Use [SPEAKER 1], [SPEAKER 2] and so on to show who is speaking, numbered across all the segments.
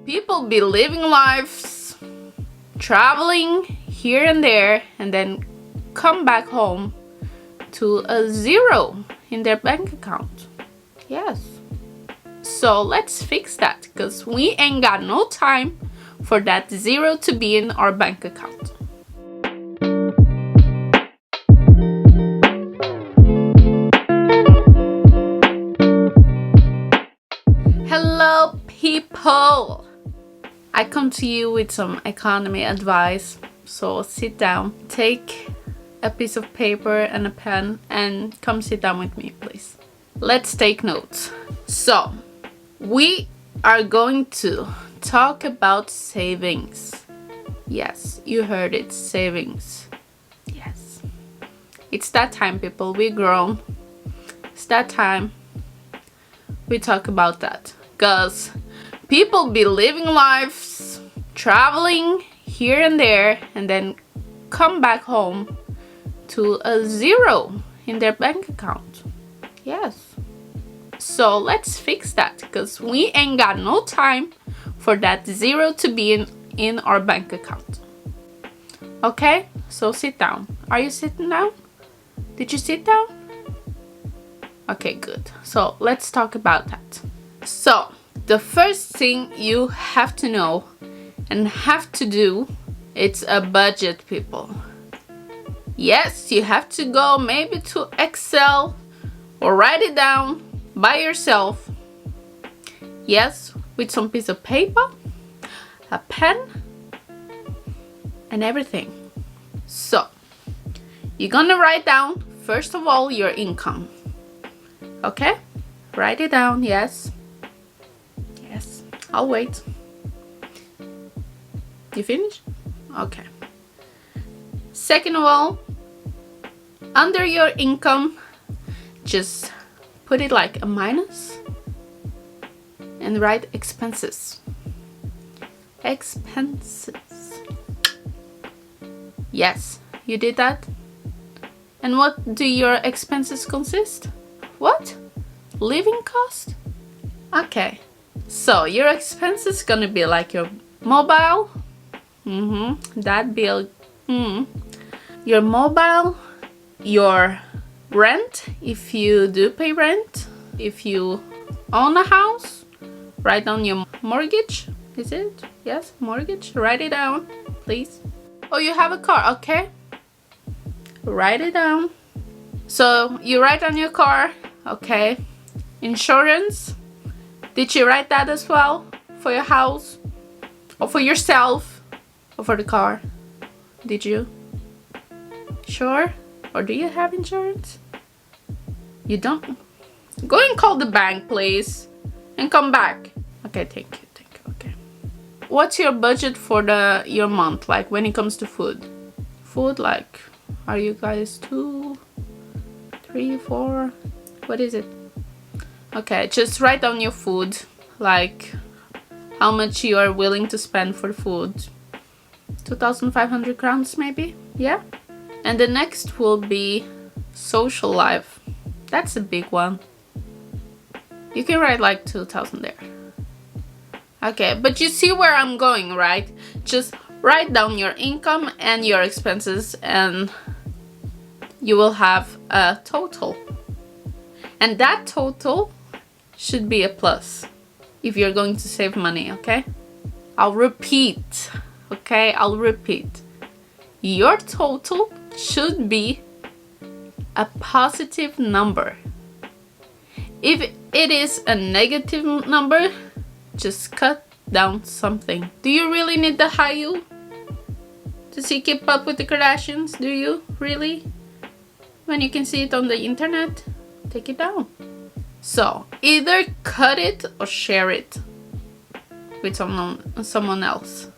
[SPEAKER 1] People be living lives, traveling here and there, and then come back home to a zero in their bank account. Yes. So let's fix that, because we ain't got no time for that zero to be in our bank account. Hello, people! I come to you with some economy advice. So sit down, take a piece of paper and a pen, and come sit down with me, please. Let's take notes. So, we are going to talk about savings. Yes, you heard it, savings. Yes. It's that time, people. We're grown. It's that time we talk about that. Because people be living lives, traveling here and there, and then come back home to a zero in their bank account. Yes. So let's fix that, because we ain't got no time for that zero to be in our bank account. Okay, so sit down. Are you sitting down? Did you sit down? Okay, good. So let's talk about that. So the first thing you have to know and have to do, it's a budget, people. Yes, you have to go maybe to Excel or write it down by yourself. Yes, with some piece of paper, a pen, and everything. So, you're gonna write down, first of all, your income. Okay? Write it down, yes. Yes, I'll wait. You finished? Okay. Second of all, under your income, just put it like a minus and write expenses. Expenses. Yes, you did that. And what do your expenses consist? What? Living cost? Okay. So your expenses gonna be like your mobile. That bill. Your mobile, your rent, if you do pay rent, if you own a house, write down your mortgage. Is it? Yes, mortgage. Write it down, please. Oh, you have a car, okay? Write it down. So you write on your car, okay? Insurance. Did you write that as well for your house, or for yourself, or for the car? Did you? Sure? Or do you have insurance? You don't? Go and call the bank, please, and come back. Okay, thank you. Okay. What's your budget for your month, like when it comes to food? Food, like, are you guys 2, 3, 4? What is it? Okay, just write down your food, like how much you are willing to spend for food. 2,500 crowns maybe? Yeah? And the next will be social life. That's a big one. You can write like 2,000 there. Okay, but you see where I'm going, right? Just write down your income and your expenses, and you will have a total. And that total should be a plus if you're going to save money, okay? I'll repeat, okay? I'll repeat. Your total should be a positive number. If it is a negative number, just cut down something. Do you really need the Hayu to see keep up with the Kardashians? Do you really? When you can see it on the internet, take it down. So either cut it or share it with someone else.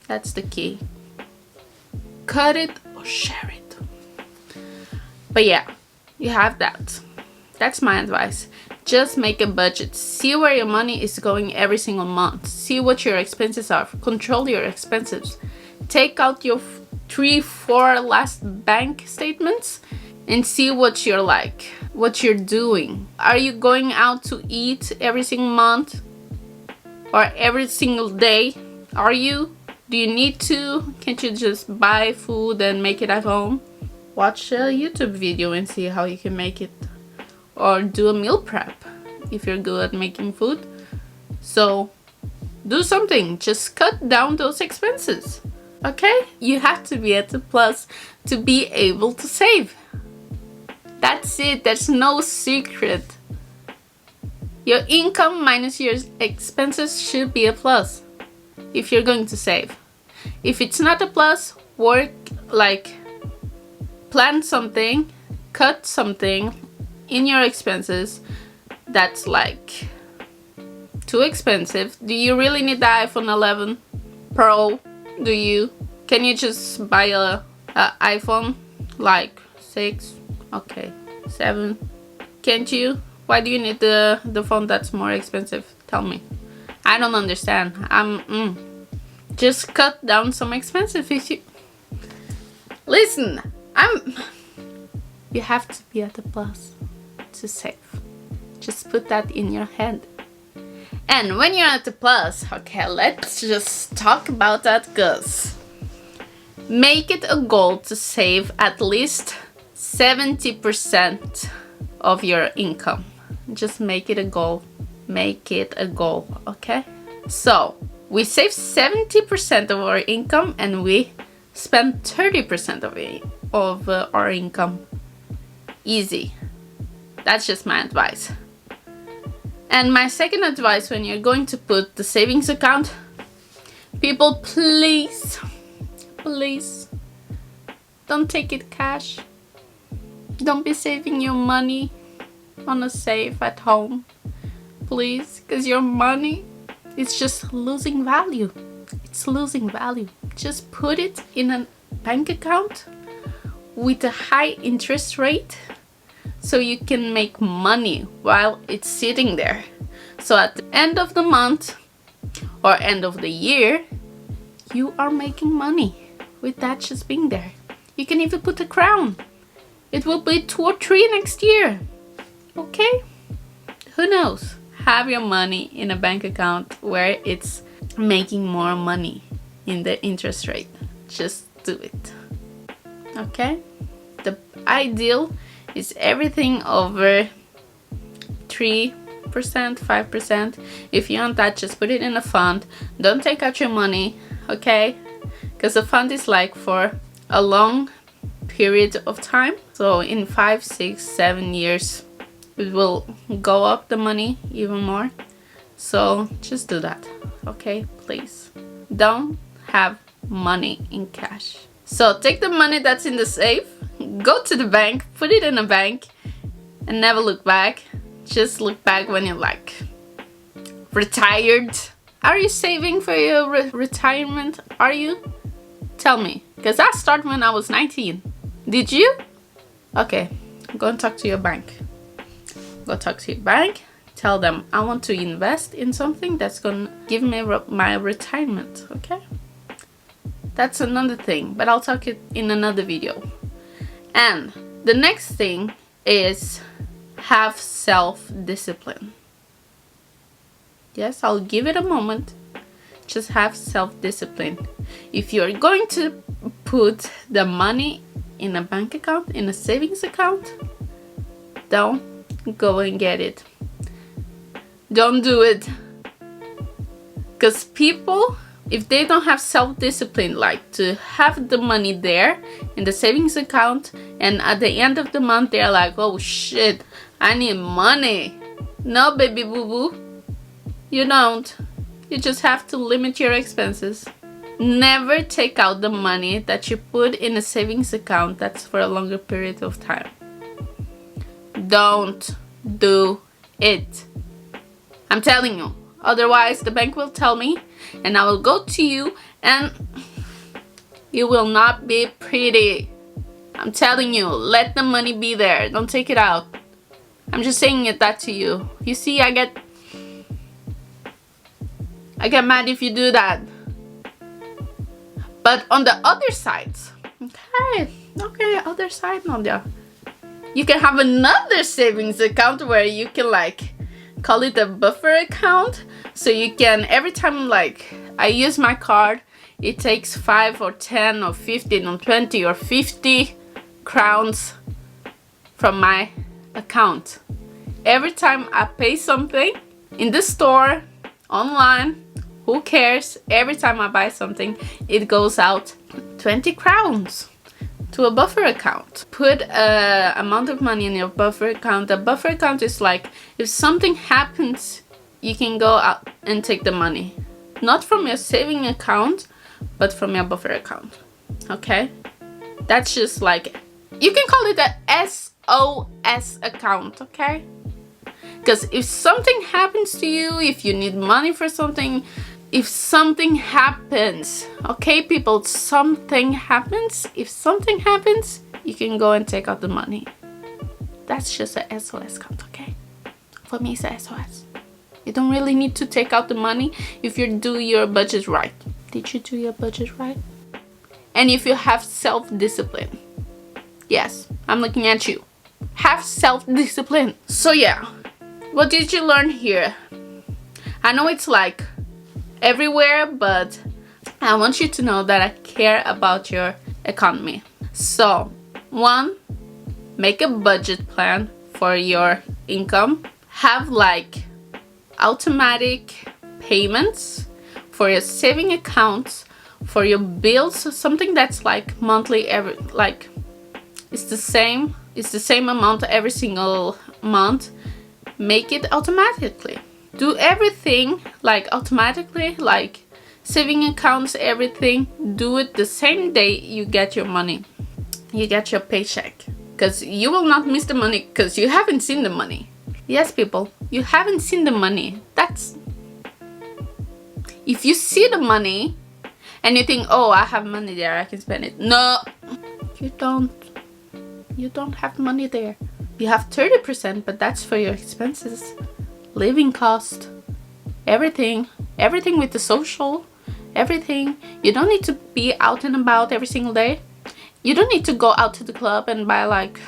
[SPEAKER 1] That's the key. Cut it or share it. But yeah, you have that. That's my advice. Just make a budget. See where your money is going every single month. See what your expenses are. Control your expenses. Take out your 3-4 last bank statements and see what you're like, what you're doing. Are you going out to eat every single month? or every single day? Are you? Do you need to? Can't you just buy food and make it at home? Watch a YouTube video and see how you can make it. Or do a meal prep if you're good at making food. So do something. Just cut down those expenses. Okay? You have to be at the plus to be able to save. That's it. There's no secret. Your income minus your expenses should be a plus if you're going to save. If it's not a plus, plan something, cut something in your expenses that's like too expensive. Do you really need the iPhone 11 Pro? Do you? Can you just buy a iPhone like 6? Okay, 7. Can't you? Why do you need the phone that's more expensive? Tell me. I don't understand. Just cut down some expenses if you... Listen, you have to be at the plus to save. Just put that in your head. And when you're at the plus, okay, let's just talk about that, cause make it a goal to save at least 70% of your income. Just make it a goal. Make it a goal, okay? So we save 70% of our income and we spend 30% of our income. Easy. That's just my advice. And my second advice when you're going to put the savings account, people, please don't take it cash. Don't be saving your money on a safe at home, please, because your money is just losing value. It's losing value. Just put it in a bank account with a high interest rate so you can make money while it's sitting there. So at the end of the month or end of the year, you are making money with that just being there. You can even put a crown. It will be 2 or 3 next year. Okay? Who knows? Have your money in a bank account where it's making more money in the interest rate. Just do it. Okay? The ideal is everything over 3%, 5%. If you want that, just put it in a fund. Don't take out your money, okay? Because the fund is like for a long period of time. So in 5, 6, 7 years, it will go up the money even more. So just do that, okay? Please. Don't have money in cash. So take the money that's in the safe, go to the bank, put it in a bank, and never look back. Just look back when you're like retired. Are you saving for your retirement? Are you? Tell me, because I started when I was 19. Did you? Okay, go and talk to your bank. Go talk to your bank. Tell them I want to invest in something that's gonna give me my retirement. Okay? That's another thing, but I'll talk it in another video. And the next thing is have self-discipline. Yes, I'll give it a moment. Just have self-discipline. If you're going to put the money in a bank account, in a savings account, don't go and get it. Don't do it. Because people, if they don't have self-discipline, like to have the money there in the savings account, and at the end of the month they're like, oh shit, I need money. No, baby boo-boo, you don't. You just have to limit your expenses. Never take out the money that you put in a savings account that's for a longer period of time. Don't do it. I'm telling you. Otherwise, the bank will tell me, and I will go to you, and it will not be pretty. I'm telling you, let the money be there. Don't take it out. I'm just saying that to you. You see, I get mad if you do that. But on the other side, okay, other side, Nadia. You can have another savings account where you can like call it a buffer account. So you can, every time like I use my card, it takes 5 or 10 or 15 or 20 or 50 crowns from my account. Every time I pay something in the store, online, who cares? Every time I buy something, it goes out 20 crowns to a buffer account. Put a amount of money in your buffer account. A buffer account is like, if something happens, you can go out and take the money. Not from your saving account, but from your buffer account. Okay? That's just like, you can call it a SOS account, okay? Because if something happens to you, if you need money for something, if something happens, okay people, something happens, if something happens, you can go and take out the money. That's just a SOS account, okay? For me it's a SOS. You don't really need to take out the money if you do your budget right. Did you do your budget right? And if you have self-discipline. Yes, I'm looking at you. Have self-discipline. So yeah, what did you learn here? I know it's like everywhere, but I want you to know that I care about your economy. So, 1, make a budget plan for your income. Have like automatic payments for your saving accounts, for your bills, something that's like monthly, every like it's the same amount every single month. Make it automatically. Do everything like automatically, like saving accounts, everything. Do it the same day you get your money, you get your paycheck, because you will not miss the money because you haven't seen the money. Yes people, you haven't seen the money. That's, if you see the money and you think, oh, I have money there, I can spend it. No, you don't have money there. You have 30%, but that's for your expenses, living cost, everything with the social, everything. You don't need to be out and about every single day. You don't need to go out to the club and buy like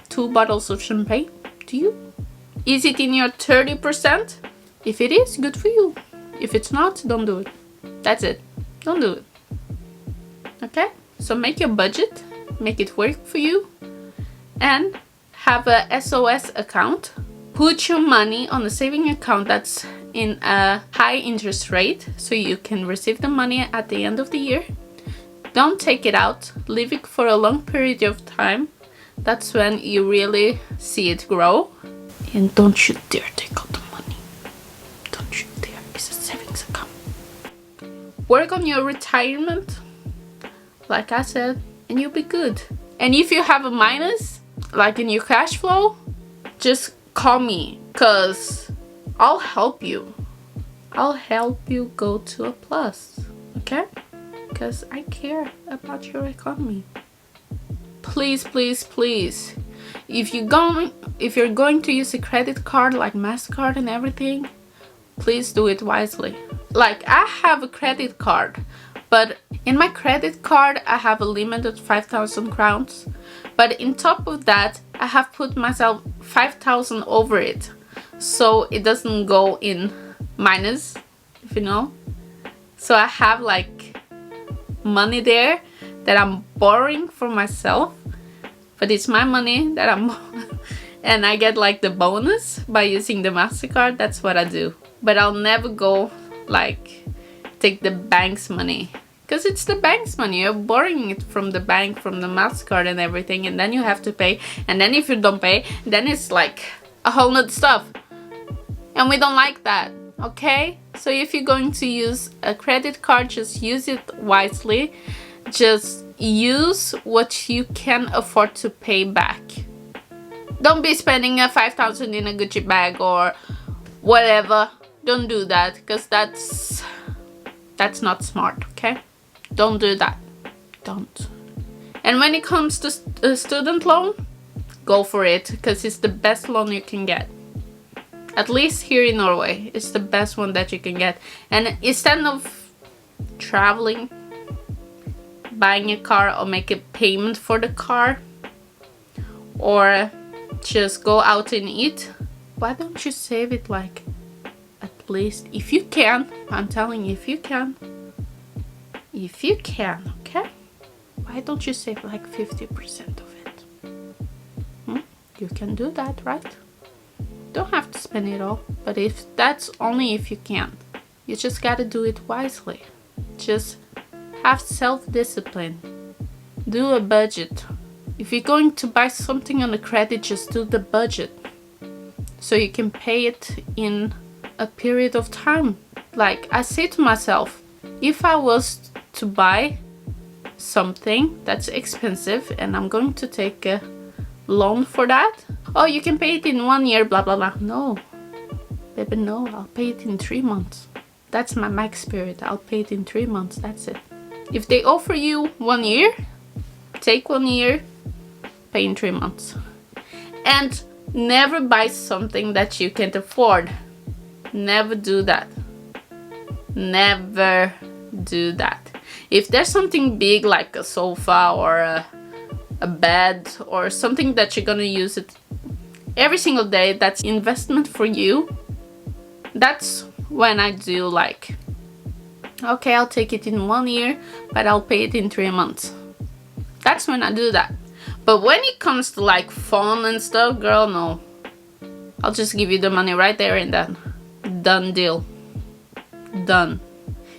[SPEAKER 1] 2 bottles of champagne, do you? Is it in your 30%? If it is, good for you. If it's not, don't do it. That's it. Don't do it. Okay? So make your budget, make it work for you, and have a SOS account. Put your money on a saving account that's in a high interest rate, so you can receive the money at the end of the year. Don't take it out. Leave it for a long period of time. That's when you really see it grow. And don't you dare take out the money. Don't you dare. It's a savings account. Work on your retirement, like I said, and you'll be good. And if you have a minus, like in your cash flow, just call me, because I'll help you. I'll help you go to a plus, okay? Because I care about your economy. Please, please, please. If you're going to use a credit card like MasterCard and everything, please do it wisely. Like, I have a credit card, but in my credit card I have a limit of 5,000 crowns. But in top of that, I have put myself 5,000 over it, so it doesn't go in minus, if you know. So I have like money there that I'm borrowing for myself, but it's my money that I'm and I get like the bonus by using the MasterCard. That's what I do. But I'll never go like take the bank's money, because it's the bank's money. You're borrowing it from the bank, from the MasterCard and everything, and then you have to pay. And then if you don't pay, then it's like a whole nother stuff. And we don't like that, okay? So if you're going to use a credit card, just use it wisely. Just use what you can afford to pay back. Don't be spending a 5,000 in a Gucci bag or whatever. Don't do that, because that's not smart, okay? Don't do that. Don't. And when it comes to a student loan, go for it, because it's the best loan you can get. At least here in Norway, it's the best one that you can get. And instead of traveling, buying a car or make a payment for the car, or just go out and eat, why don't you save it like at least, if you can, I'm telling you, if you can, okay? Why don't you save like 50% of it? You can do that, right? Don't have to spend it all, but if that's only if you can. You just gotta do it wisely. Just have self-discipline. Do a budget. If you're going to buy something on a credit, just do the budget, so you can pay it in a period of time. Like I say to myself, if I was to buy something that's expensive and I'm going to take a loan for that, oh, you can pay it in 1 year, blah blah blah. No, baby, no, I'll pay it in 3 months. That's my max period. I'll pay it in 3 months. That's it. If they offer you 1 year, take 1 year, pay in 3 months. And never buy something that you can't afford. Never do that. Never do that. If there's something big like a sofa or a bed or something that you're gonna use it every single day, that's investment for you, that's when I do like, okay, I'll take it in 1 year, but I'll pay it in 3 months. That's when I do that. But when it comes to like phone and stuff, girl, no. I'll just give you the money right there and then. Done deal. Done.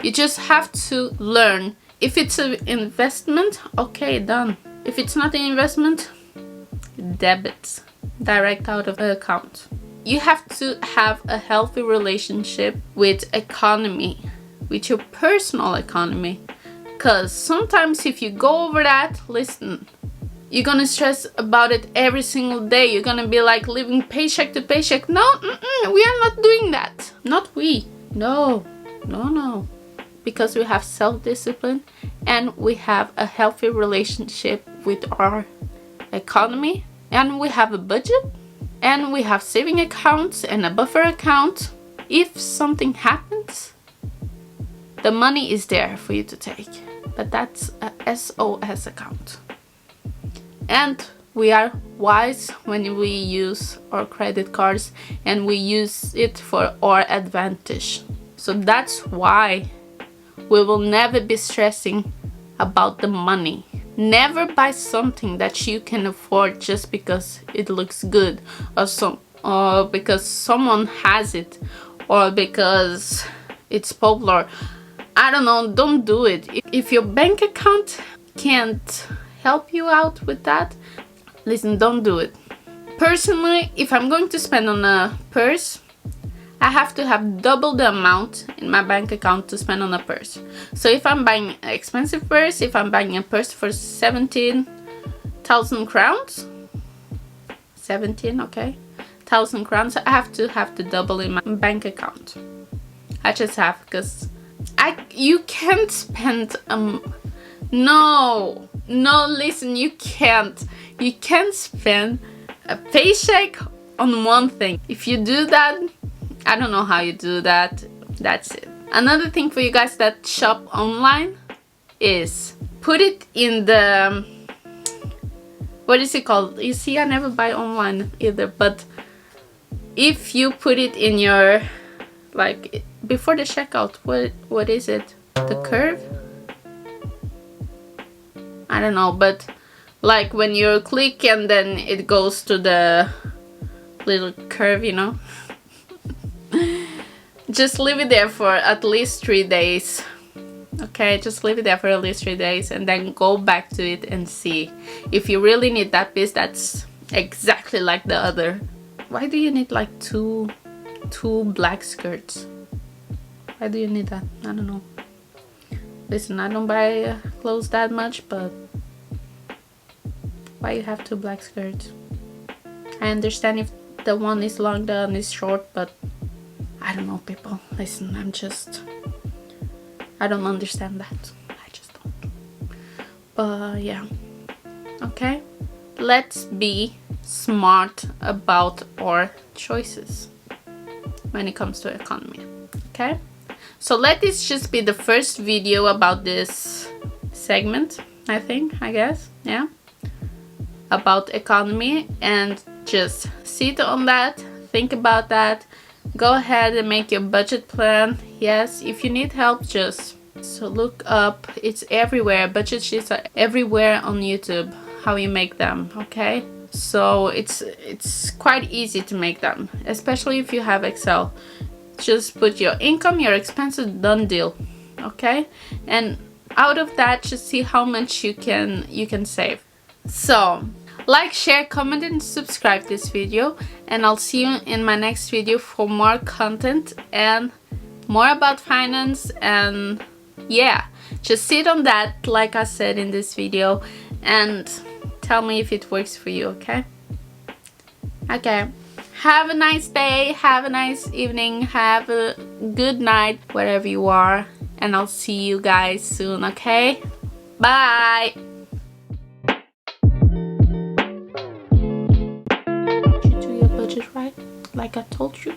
[SPEAKER 1] You just have to learn. If it's an investment, okay, done. If it's not an investment, debits. Direct out of the account. You have to have a healthy relationship with economy, with your personal economy. Because sometimes if you go over that, listen, you're gonna stress about it every single day. You're gonna be like living paycheck to paycheck. No, we are not doing that. Not we. No. Because we have self-discipline and we have a healthy relationship with our economy, and we have a budget, and we have saving accounts and a buffer account. If something happens, the money is there for you to take. But that's a SOS account. And we are wise when we use our credit cards and we use it for our advantage. So that's why we will never be stressing about the money. Never buy something that you can afford just because it looks good, or because someone has it, or because it's popular. I don't know, don't do it. If your bank account can't help you out with that, listen, don't do it. Personally, if I'm going to spend on a purse, I have to have double the amount in my bank account to spend on a purse. So if I'm buying an expensive purse, if I'm buying a purse for 17,000 crowns, 17, okay, 1,000 crowns, I have to have the double in my bank account. I just have, because you can't spend no, listen, you can't spend a paycheck on one thing. If you do that, I don't know how you do that. That's it. Another thing for you guys that shop online is put it in the, what is it called? You see, I never buy online either, but if you put it in your, like, before the checkout, what is it? The curve? I don't know, but like when you click and then it goes to the little curve, you know? Just leave it there for at least 3 days. Okay, just leave it there for at least 3 days and then go back to it and see. If you really need that piece that's exactly like the other. Why do you need like two black skirts? Why do you need that? I don't know. Listen, I don't buy clothes that much, but why you have 2 black skirts? I understand if the one is long, the one is short, but I don't know, people. Listen, I don't understand that. I just don't. But yeah. Okay? Let's be smart about our choices when it comes to economy. Okay? So let this just be the first video about this segment, I guess. Yeah? About economy, and just sit on that, think about that, go ahead and make your budget plan. Yes, if you need help, just so look up. It's everywhere. Budget sheets are everywhere on YouTube, how you make them, okay? So it's quite easy to make them, especially if you have Excel. Just put your income, your expenses, done deal, okay? And out of that, just see how much you can save. So like, share, comment, and subscribe this video, and I'll see you in my next video for more content and more about finance. And yeah, just sit on that like I said in this video and tell me if it works for you, okay? Okay, have a nice day, have a nice evening, have a good night wherever you are, and I'll see you guys soon, okay? Bye! Did you do your budget right, like I told you?